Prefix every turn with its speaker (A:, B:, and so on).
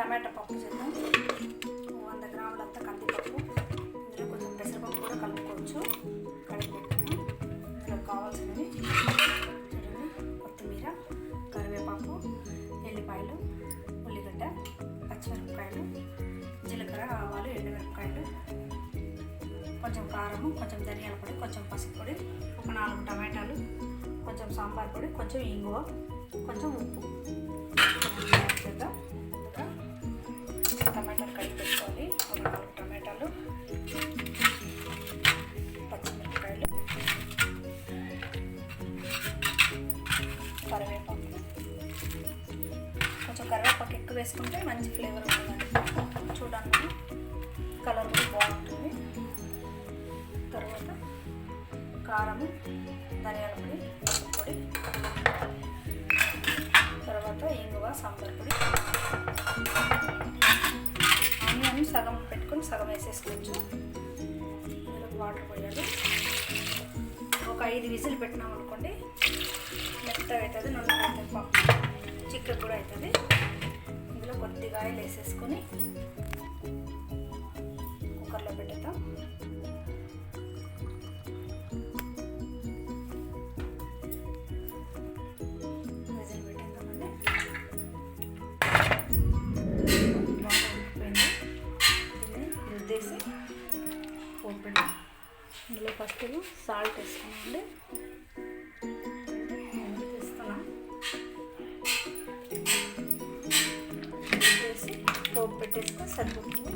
A: టమాటా పప్పు చేద్దాం. 100 గ్రాములంతా కందిపప్పు, ఇందులో కొంచెం పెసరపప్పు కూడా కలుపుకోవచ్చు. కలిపి పెట్టాను. ఇందులో కావాల్సినవి చూడండి, కొత్తిమీర, కరివేపాకు, ఎల్లిపాయలు, ఉల్లిగడ్డ, పచ్చిమిరపకాయలు, జీలకర్ర, ఆవాలు, ఎండుమిరపకాయలు, కొంచెం కారము, కొంచెం ధనియాల పొడి, కొంచెం పసుపు పొడి, ఒక 4 టమాటాలు, కొంచెం సాంబార్ పొడి, కొంచెం ఇంగువ, కొంచెం ఉప్పు చేద్దాం. టమాటాలు కడిగి పెట్టుకోవాలి. ఒక 4 టమాటాలు, పచ్చిమిరపకాయలు, కరివేపాకు, కొంచెం కరివేపాకు ఎక్కువ వేసుకుంటే మంచి ఫ్లేవర్ ఉంటుందండి. చూడండి కలర్ కూడా బాగుంటుంది. తర్వాత కారము, ధనియాల పొడి, పసుపు పొడి, తర్వాత ఇంగువ, సాంబార్ పొడి. ఆనియన్ సగం పెట్టుకొని సగం వేసేసుకోవచ్చు. ఇందులో వాటర్ పోయాలి. ఒక 5 విజిల్ పెట్టినాం అనుకోండి, మెత్తగా అవుతుంది, నొల్లగా అవుతుంది, పప్పు చిక్కగా కూడా అవుతుంది. ఇందులో కొద్దిగా ఆయిల్ వేసేసుకొని కుక్కర్లో పెట్టేద్దాం. విజిల్ పెట్టేద్దామండి. బాగా ఉడికిపోయింది. దీన్ని రుద్దేసి పోపు పెడదాం. ఇందులో ఫస్ట్ సాల్ట్ వేసుకున్నామండి. తీస్తున్నాం, వేసి పోపు పెట్టేస్తే సరిపోతుంది.